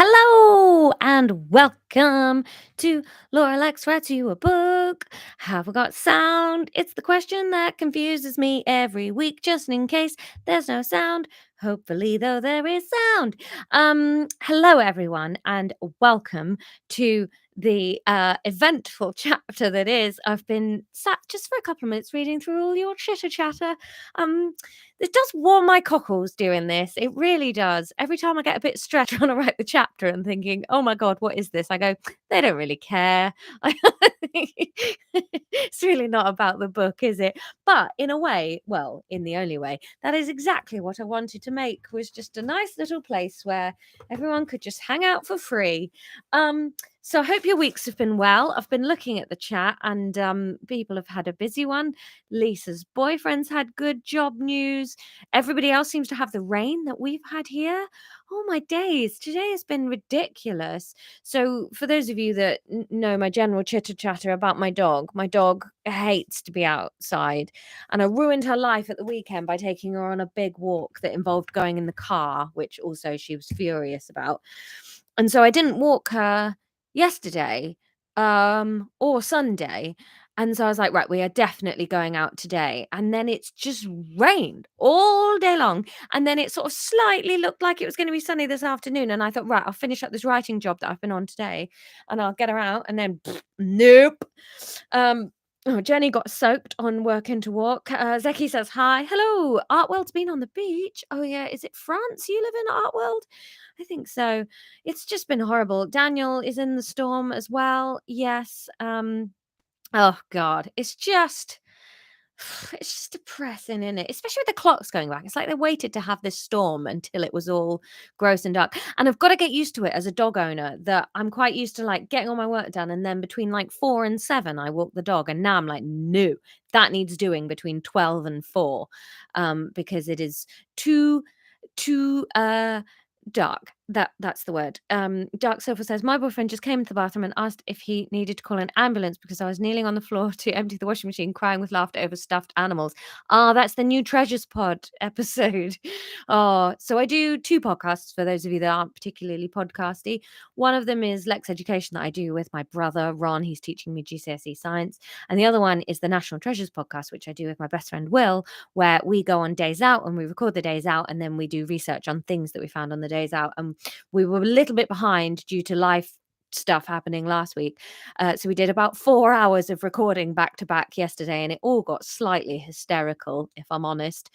Hello and welcome to Laura Lexx Writes You a Book. Have we got sound? It's the question that confuses me every week, just in case there's no sound. Hopefully, though, there is sound. Hello, everyone, and welcome to the eventful chapter that is. I've been sat just for a couple of minutes reading through all your chitter chatter. Um, it does warm my cockles doing this. It really does. Every time I get a bit stressed trying to write the chapter and thinking, oh my God, what is this? I go, they don't really care. It's really not about the book, is it? But in a way, well, in the only way, that is exactly what I wanted to make, was just a nice little place where everyone could just hang out for free. So I hope your weeks have been well. I've been looking at the chat and people have had a busy one. Lisa's boyfriend's had good job news. Everybody else seems to have the rain that we've had here. Oh my days, today has been ridiculous. So for those of you that know my general chitter chatter about my dog hates to be outside, and I ruined her life at the weekend by taking her on a big walk that involved going in the car, which also she was furious about. And so I didn't walk her yesterday or Sunday. And so I was like, right, we are definitely going out today. And then it's just rained all day long. And then it sort of slightly looked like it was going to be sunny this afternoon. And I thought, right, I'll finish up this writing job that I've been on today and I'll get her out. And then, nope. Oh, Jenny got soaked on working to walk. Zeki says, hi. Hello. Artworld's been on the beach. Oh, yeah. Is it France you live in, Artworld? I think so. It's just been horrible. Daniel is in the storm as well. Yes. Oh God, it's just depressing, isn't it? Especially with the clocks going back. It's like they waited to have this storm until it was all gross and dark. And I've got to get used to it as a dog owner, that I'm quite used to like getting all my work done, and then between like 4 and 7 I walk the dog, and now I'm like, no, that needs doing between 12 and 4, because it is too dark. That's the word. Dark Sofa says, my boyfriend just came to the bathroom and asked if he needed to call an ambulance because I was kneeling on the floor to empty the washing machine, crying with laughter over stuffed animals. Ah, that's the new Treasures Pod episode. Oh, so I do 2 podcasts for those of you that aren't particularly podcasty. One of them is Lex Education that I do with my brother Ron. He's teaching me GCSE science. And the other one is the National Treasures podcast, which I do with my best friend Will, where we go on days out and we record the days out, and then we do research on things that we found on the days out. And we were a little bit behind due to life stuff happening last week. So we did about 4 hours of recording back to back yesterday, and it all got slightly hysterical, if I'm honest.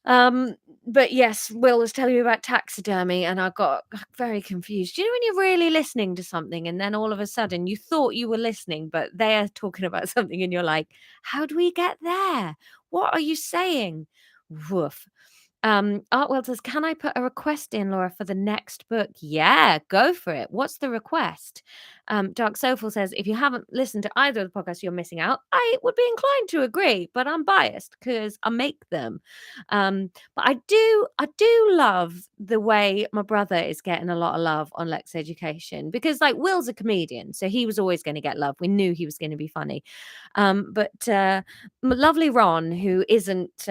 But yes, Will was telling me about taxidermy, and I got very confused. You know, when you're really listening to something, and then all of a sudden you thought you were listening, but they are talking about something, and you're like, how do we get there? What are you saying? Woof. Artwell says, can I put a request in, Laura, for the next book? Yeah, go for it. What's the request? Dark Soulful says, if you haven't listened to either of the podcasts, you're missing out. I would be inclined to agree, but I'm biased because I make them. But I do love the way my brother is getting a lot of love on Lex Education, because like Will's a comedian, so he was always going to get love. We knew he was going to be funny. But lovely Ron, who isn't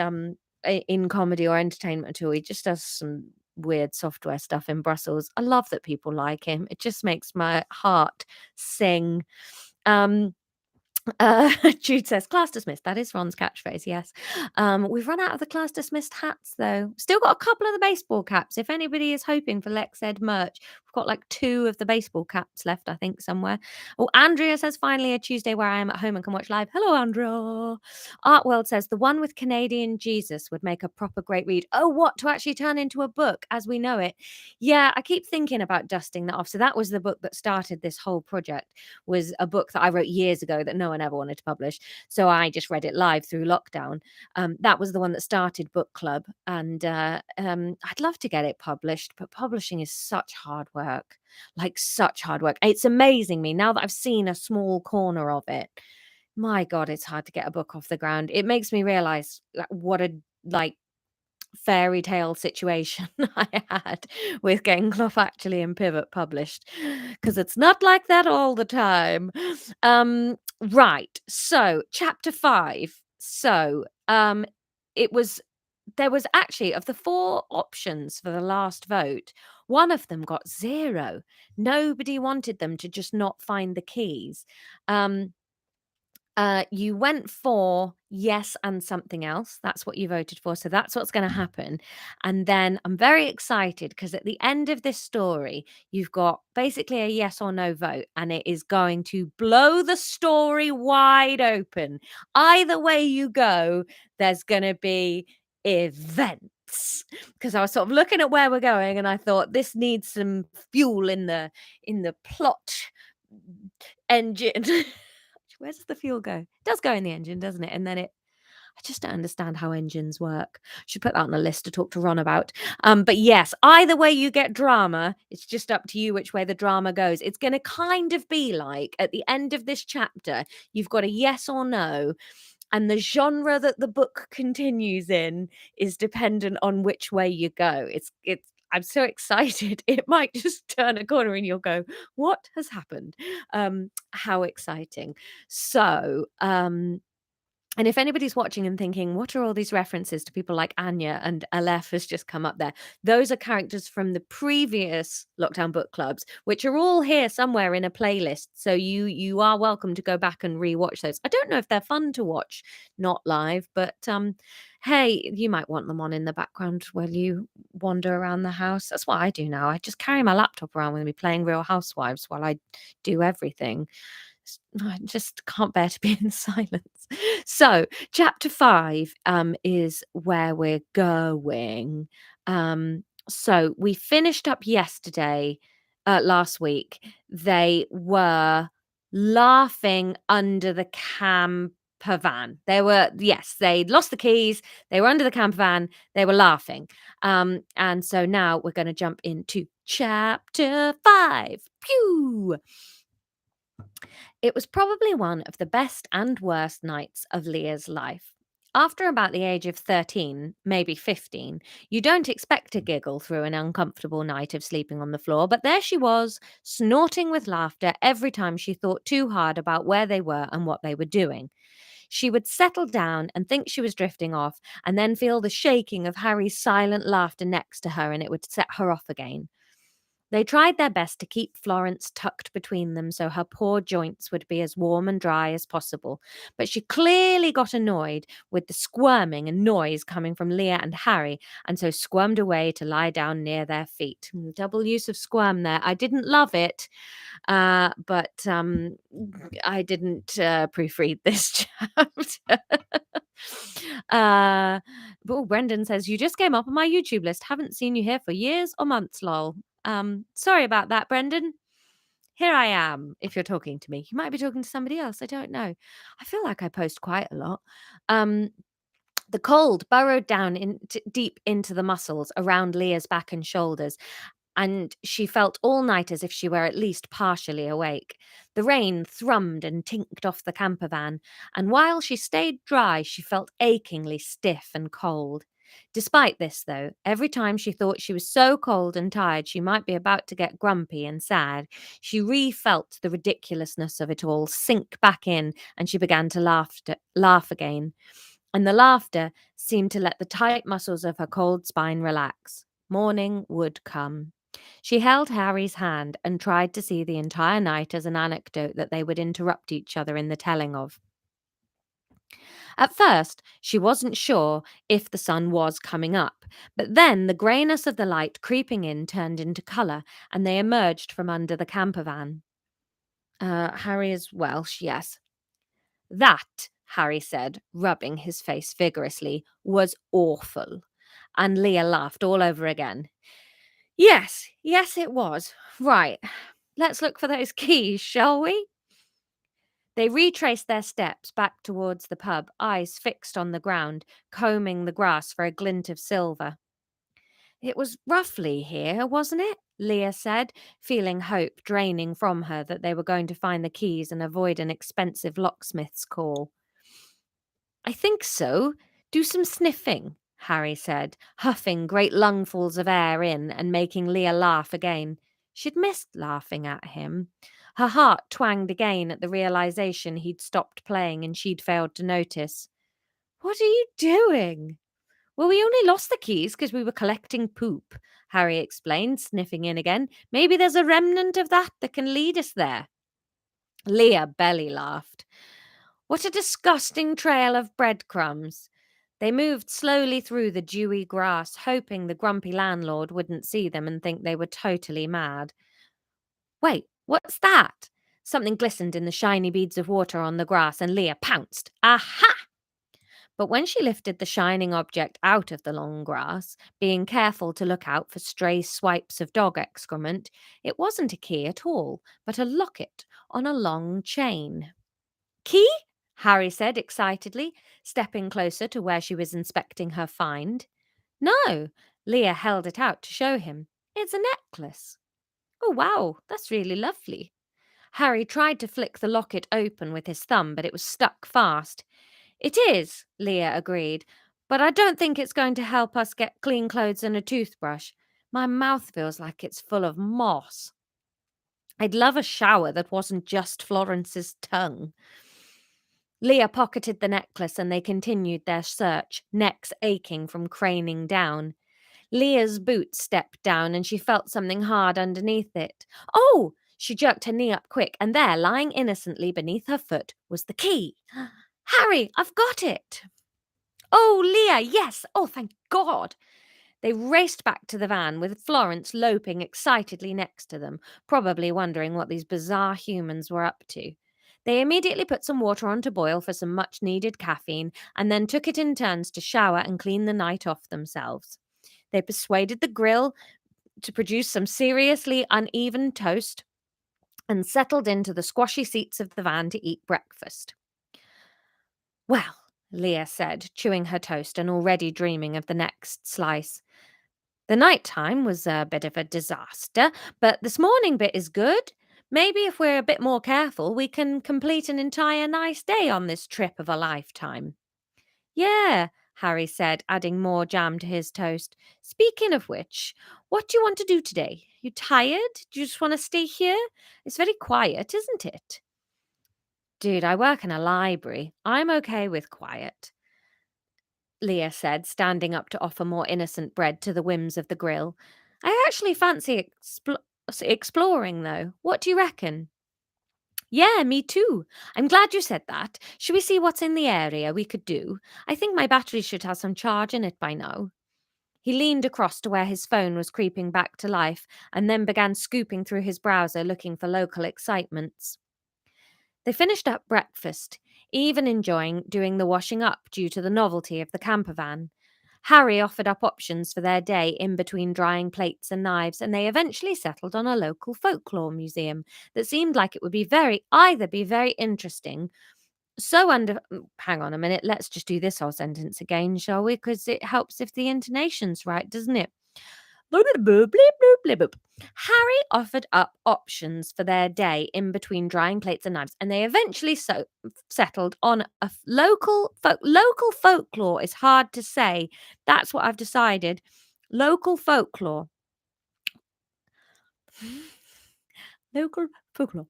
in comedy or entertainment at all. He just does some weird software stuff in Brussels. I love that people like him. It just makes my heart sing. Um, Jude says, class dismissed. That is Ron's catchphrase, yes. We've run out of the class dismissed hats, though. Still got a couple of the baseball caps. If anybody is hoping for Lex Ed merch, we've got like 2 of the baseball caps left, I think, somewhere. Oh, Andrea says, finally a Tuesday where I am at home and can watch live. Hello, Andrea. Artworld says, the one with Canadian Jesus would make a proper great read. Oh, what? To actually turn into a book as we know it? Yeah, I keep thinking about dusting that off. So that was the book that started this whole project, was a book that I wrote years ago that no one ever wanted to publish. So I just read it live through lockdown. That was the one that started book club. And I'd love to get it published, but publishing is such hard work, like such hard work. It's amazing me now that I've seen a small corner of it. My God, it's hard to get a book off the ground. It makes me realize what a like fairy tale situation I had with getting Clough Actually and Pivot published, because it's not like that all the time. Right. So chapter 5. So it was there was actually, of the 4 options for the last vote, one of them got 0. Nobody wanted them to just not find the keys. Um, you went for yes and something else. That's what you voted for. So that's what's going to happen. And then I'm very excited because at the end of this story, you've got basically a yes or no vote, and it is going to blow the story wide open. Either way you go, there's going to be events. Because I was sort of looking at where we're going, and I thought this needs some fuel in the plot engine. Where does the fuel go? It does go in the engine, doesn't it? And then I just don't understand how engines work. Should put that on a list to talk to Ron about. But yes, either way you get drama, it's just up to you which way the drama goes. It's going to kind of be like at the end of this chapter, you've got a yes or no, and the genre that the book continues in is dependent on which way you go. It's I'm so excited. It might just turn a corner and you'll go, what has happened? How exciting. So, and if anybody's watching and thinking, what are all these references to people like Anya, and Aleph has just come up there? Those are characters from the previous lockdown book clubs, which are all here somewhere in a playlist. So you are welcome to go back and rewatch those. I don't know if they're fun to watch, not live, but hey, you might want them on in the background while you wander around the house. That's what I do now. I just carry my laptop around with me playing Real Housewives while I do everything. I just can't bear to be in silence. So, chapter 5 is where we're going. So we finished up yesterday, last week. They were laughing under the camper van. They lost the keys. They were under the camper van. They were laughing. And so now we're going to jump into chapter 5. Pew! It was probably one of the best and worst nights of Leah's life. After about the age of 13, maybe 15, you don't expect to giggle through an uncomfortable night of sleeping on the floor, but there she was, snorting with laughter every time she thought too hard about where they were and what they were doing. She would settle down and think she was drifting off, and then feel the shaking of Harry's silent laughter next to her, and it would set her off again. They tried their best to keep Florence tucked between them so her poor joints would be as warm and dry as possible, but she clearly got annoyed with the squirming and noise coming from Leah and Harry, and so squirmed away to lie down near their feet. Double use of squirm there. I didn't love it, but I didn't proofread this chapter. But Brendan says, you just came up on my YouTube list. Haven't seen you here for years or months, lol. Sorry about that, Brendan. Here I am. If you're talking to me, you might be talking to somebody else. I don't know. I feel like I post quite a lot. The cold burrowed down deep into the muscles around Leah's back and shoulders, and she felt all night as if she were at least partially awake. The rain thrummed and tinked off the camper van, and while she stayed dry, she felt achingly stiff and cold. Despite this, though, every time she thought she was so cold and tired she might be about to get grumpy and sad, she re-felt the ridiculousness of it all sink back in, and she began to laugh again. And the laughter seemed to let the tight muscles of her cold spine relax. Morning would come. She held Harry's hand and tried to see the entire night as an anecdote that they would interrupt each other in the telling of. At first, she wasn't sure if the sun was coming up, but then the greyness of the light creeping in turned into colour, and they emerged from under the camper van. Harry is Welsh, yes. That, Harry said, rubbing his face vigorously, was awful. And Leah laughed all over again. Yes, it was. Right, let's look for those keys, shall we? They retraced their steps back towards the pub, eyes fixed on the ground, combing the grass for a glint of silver. It was roughly here, wasn't it? Leah said, feeling hope draining from her that they were going to find the keys and avoid an expensive locksmith's call. I think so. Do some sniffing, Harry said, huffing great lungfuls of air in and making Leah laugh again. She'd missed laughing at him. Her heart twanged again at the realization he'd stopped playing and she'd failed to notice. What are you doing? Well, we only lost the keys because we were collecting poop, Harry explained, sniffing in again. Maybe there's a remnant of that can lead us there. Leah belly laughed. What a disgusting trail of breadcrumbs. They moved slowly through the dewy grass, hoping the grumpy landlord wouldn't see them and think they were totally mad. Wait, what's that? Something glistened in the shiny beads of water on the grass, and Leah pounced. Aha! But when she lifted the shining object out of the long grass, being careful to look out for stray swipes of dog excrement, it wasn't a key at all, but a locket on a long chain. Key? Harry said excitedly, stepping closer to where she was inspecting her find. No, Leah held it out to show him. It's a necklace. Oh, wow, that's really lovely. Harry tried to flick the locket open with his thumb, but it was stuck fast. It is, Leah agreed, but I don't think it's going to help us get clean clothes and a toothbrush. My mouth feels like it's full of moss. I'd love a shower that wasn't just Florence's tongue. Leah pocketed the necklace and they continued their search, necks aching from craning down. Leah's boot stepped down and she felt something hard underneath it. Oh! She jerked her knee up quick, and there, lying innocently beneath her foot, was the key. Harry, I've got it! Oh, Leah, yes! Oh, thank God! They raced back to the van with Florence loping excitedly next to them, probably wondering what these bizarre humans were up to. They immediately put some water on to boil for some much needed caffeine and then took it in turns to shower and clean the night off themselves. They persuaded the grill to produce some seriously uneven toast and settled into the squashy seats of the van to eat breakfast. Well, Leah said, chewing her toast and already dreaming of the next slice. The night time was a bit of a disaster, but this morning bit is good. Maybe if we're a bit more careful, we can complete an entire nice day on this trip of a lifetime. Yeah, Harry said, adding more jam to his toast. Speaking of which, what do you want to do today? You tired? Do you just want to stay here? It's very quiet, isn't it? Dude, I work in a library. I'm okay with quiet, Leah said, standing up to offer more innocent bread to the whims of the grill. I actually fancy exploring, though. What do you reckon? Yeah, me too. I'm glad you said that. Should we see what's in the area we could do? I think my battery should have some charge in it by now. He leaned across to where his phone was creeping back to life and then began scooping through his browser looking for local excitements. They finished up breakfast, even enjoying doing the washing up due to the novelty of the camper van. Harry offered up options for their day in between drying plates and knives, and they eventually settled on a local folklore museum that seemed like it would be very interesting. Hang on a minute, let's just do this whole sentence again, shall we? Because it helps if the intonation's right, doesn't it? Harry offered up options for their day in between drying plates and knives, and they eventually settled on local folklore. Is hard to say. That's what I've decided. Local folklore. Local folklore.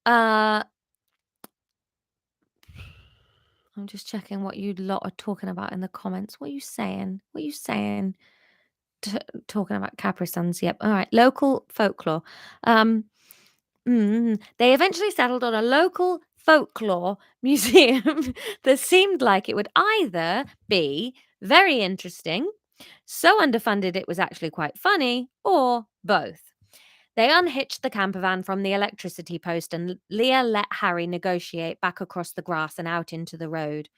Uh, I'm just checking what you lot are talking about in the comments. What are you saying? What are you saying? Talking about Capri Suns. Yep. All right. Local folklore. Um, they eventually settled on a local folklore museum that seemed like it would either be very interesting, so underfunded it was actually quite funny, or both. They unhitched the camper van from the electricity post and Leah let Harry negotiate back across the grass and out into the road.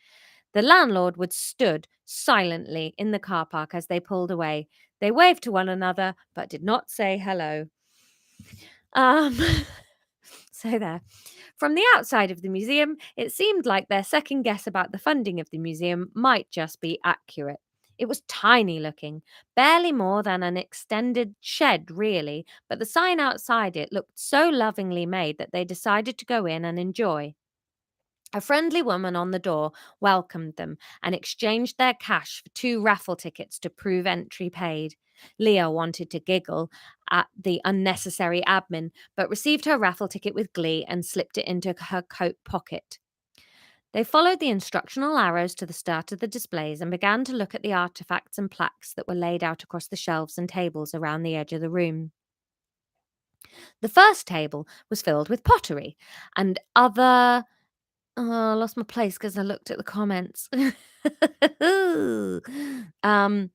The landlord would stood silently in the car park as they pulled away. They waved to one another but did not say hello. Um, so there. From the outside of the museum, it seemed like their second guess about the funding of the museum might just be accurate. It was tiny looking, barely more than an extended shed, really, but the sign outside it looked so lovingly made that they decided to go in and enjoy. A friendly woman on the door welcomed them and exchanged their cash for 2 raffle tickets to prove entry paid. Leah wanted to giggle at the unnecessary admin, but received her raffle ticket with glee and slipped it into her coat pocket. They followed the instructional arrows to the start of the displays and began to look at the artifacts and plaques that were laid out across the shelves and tables around the edge of the room. The first table was filled with pottery and other. Oh, I lost my place because I looked at the comments. um,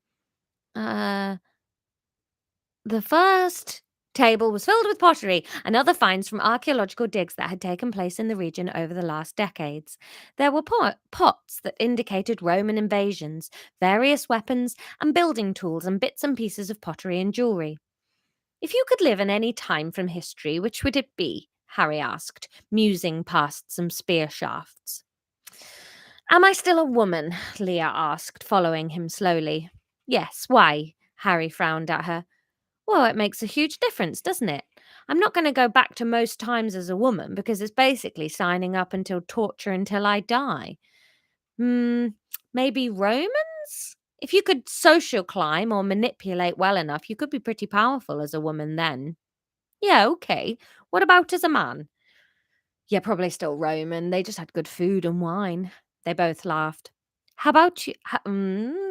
uh, the first table was filled with pottery and other finds from archaeological digs that had taken place in the region over the last decades. There were pots that indicated Roman invasions, various weapons and building tools, and bits and pieces of pottery and jewelry. If you could live in any time from history, which would it be? Harry asked, musing past some spear shafts. Am I still a woman? Leah asked, following him slowly. Yes, why? Harry frowned at her. Well, it makes a huge difference, doesn't it? I'm not going to go back to most times as a woman because it's basically signing up until torture until I die. Hmm, maybe Romans? If you could social climb or manipulate well enough, you could be pretty powerful as a woman then. Yeah, okay. What about as a man? Yeah, probably still Roman. They just had good food and wine. They both laughed. How about you?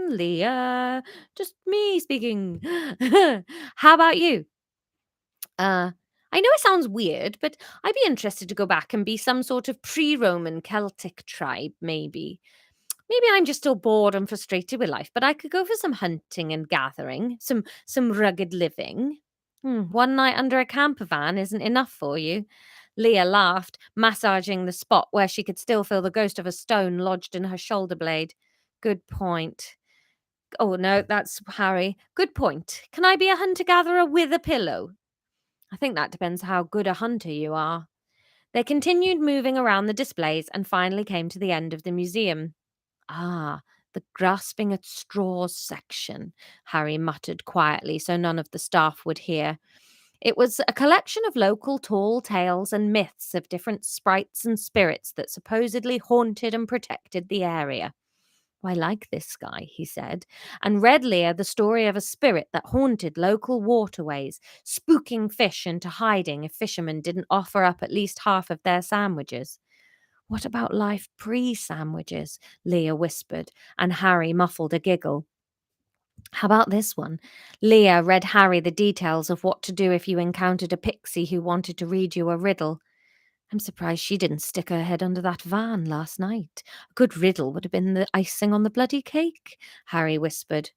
Leah, just me speaking. How about you? Uh, I know it sounds weird, but I'd be interested to go back and be some sort of pre-Roman Celtic tribe, maybe. Maybe I'm just still bored and frustrated with life, but I could go for some hunting and gathering, some rugged living. One night under a camper van isn't enough for you. Leah laughed, massaging the spot where she could still feel the ghost of a stone lodged in her shoulder blade. Good point. Oh no, that's Harry. Good point. Can I be a hunter gatherer with a pillow? I think that depends how good a hunter you are. They continued moving around the displays and finally came to the end of the museum. Ah, the grasping at straws section, Harry muttered quietly so none of the staff would hear. It was a collection of local tall tales and myths of different sprites and spirits that supposedly haunted and protected the area. "I like this guy," he said, and read Leah the story of a spirit that haunted local waterways, spooking fish into hiding if fishermen didn't offer up at least half of their sandwiches. "What about life pre-sandwiches?" Leah whispered, and Harry muffled a giggle. "How about this one?" Leah read Harry the details of what to do if you encountered a pixie who wanted to read you a riddle. "I'm surprised she didn't stick her head under that van last night. A good riddle would have been the icing on the bloody cake," Harry whispered.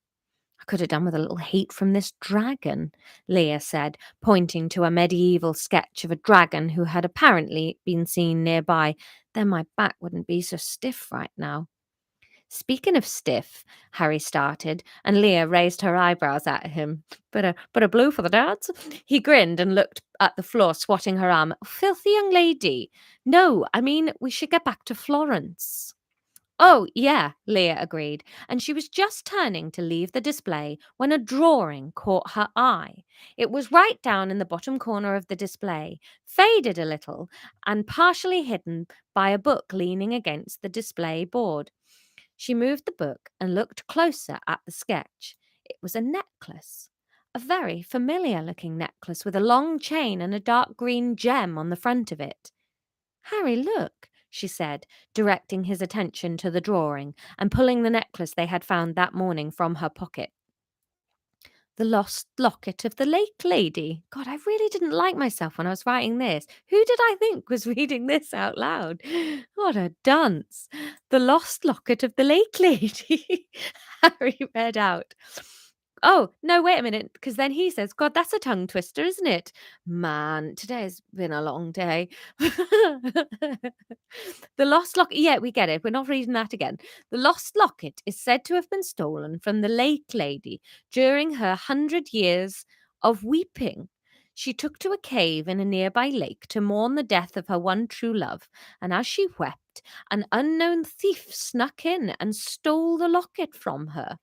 "I could have done with a little hate from this dragon," Leah said, pointing to a medieval sketch of a dragon who had apparently been seen nearby. "Then my back wouldn't be so stiff right now." "Speaking of stiff," Harry started, and Leah raised her eyebrows at him. Bit of blue for the dads?" He grinned and looked at the floor, swatting her arm. "Filthy young lady. No, I mean, we should get back to Florence." "Oh, yeah," Leah agreed, and she was just turning to leave the display when a drawing caught her eye. It was right down in the bottom corner of the display, faded a little, and partially hidden by a book leaning against the display board. She moved the book and looked closer at the sketch. It was a necklace. A very familiar looking necklace with a long chain and a dark green gem on the front of it. "Harry, look," she said, directing his attention to the drawing and pulling the necklace they had found that morning from her pocket. "The lost locket of the lake lady." God, I really didn't like myself when I was writing this. Who did I think was reading this out loud? What a dunce. "The lost locket of the lake lady," Harry read out. Oh, no, wait a minute, because then he says, "God, that's a tongue twister, isn't it?" Man, today's been a long day. The lost locket. Yeah, we get it. We're not reading that again. "The lost locket is said to have been stolen from the lake lady during her 100 years of weeping. She took to a cave in a nearby lake to mourn the death of her one true love, and as she wept, an unknown thief snuck in and stole the locket from her.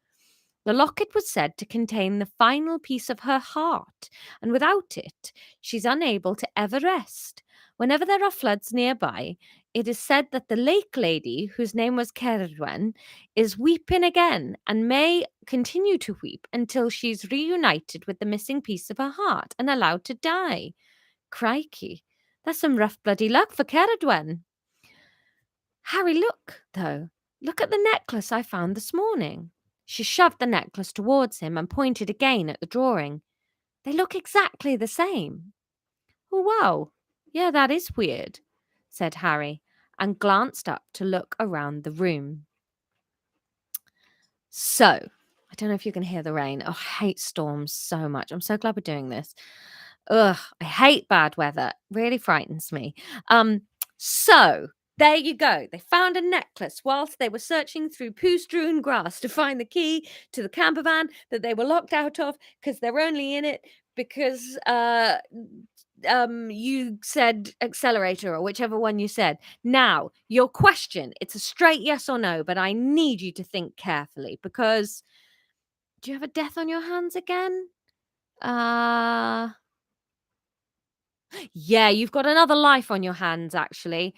The locket was said to contain the final piece of her heart, and without it, she's unable to ever rest. Whenever there are floods nearby, it is said that the lake lady, whose name was Ceridwen, is weeping again and may continue to weep until she's reunited with the missing piece of her heart and allowed to die." Crikey, that's some rough bloody luck for Ceridwen. Harry, look, though. Look at the necklace I found this morning. She shoved the necklace towards him and pointed again at the drawing. They look exactly the same. Oh, wow. Yeah, that is weird, said Harry, and glanced up to look around the room. So, I don't know if you can hear the rain. Oh, I hate storms so much. I'm so glad we're doing this. Ugh, I hate bad weather. Really frightens me. So there you go. They found a necklace whilst they were searching through poo-strewn grass to find the key to the camper van that they were locked out of because they're only in it because you said accelerator or whichever one you said. Now, your question, it's a straight yes or no, but I need you to think carefully because do you have a death on your hands again? Uh Yeah, you've got another life on your hands, actually.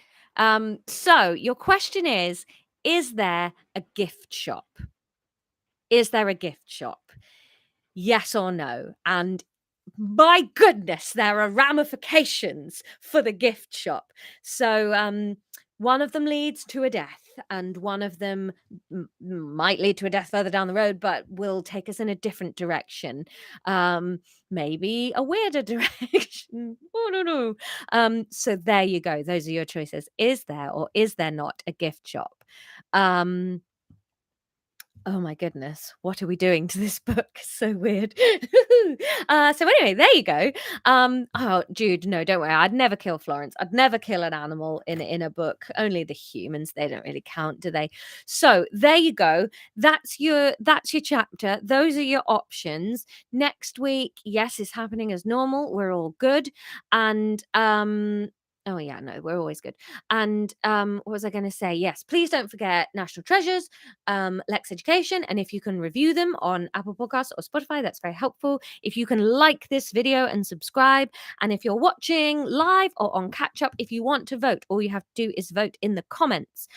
So your question is there a gift shop? Is there a gift shop? Yes or no? And my goodness, there are ramifications for the gift shop. So one of them leads to a death, and one of them might lead to a death further down the road, but will take us in a different direction. Um, Maybe a weirder direction. Oh no, no. So there you go. Those are your choices. Is there or is there not a gift shop? Um, Oh my goodness, what are we doing to this book? So weird. So anyway, there you go. Oh, Jude, no, don't worry. I'd never kill Florence. I'd never kill an animal in a book. Only the humans. They don't really count, do they? So there you go. That's your chapter. Those are your options. Next week, yes, is happening as normal. We're all good. And oh yeah, no, we're always good. And what was I going to say? Yes, please don't forget National Treasures, Lex Education, and if you can review them on Apple Podcasts or Spotify, that's very helpful. If you can like this video and subscribe, and if you're watching live or on catch up, if you want to vote, all you have to do is vote in the comments.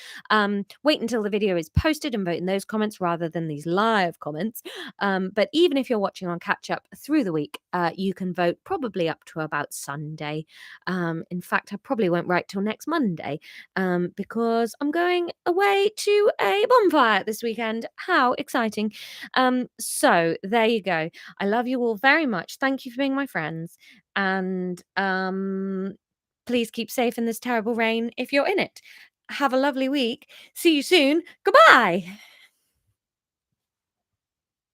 Wait until the video is posted and vote in those comments rather than these live comments. But even if you're watching on catch up through the week, you can vote probably up to about Sunday. In fact, I probably won't write till next Monday because I'm going away to a bonfire this weekend. How exciting. So there you go. I love you all very much. Thank you for being my friends. And please keep safe in this terrible rain if you're in it. Have a lovely week. See you soon. Goodbye.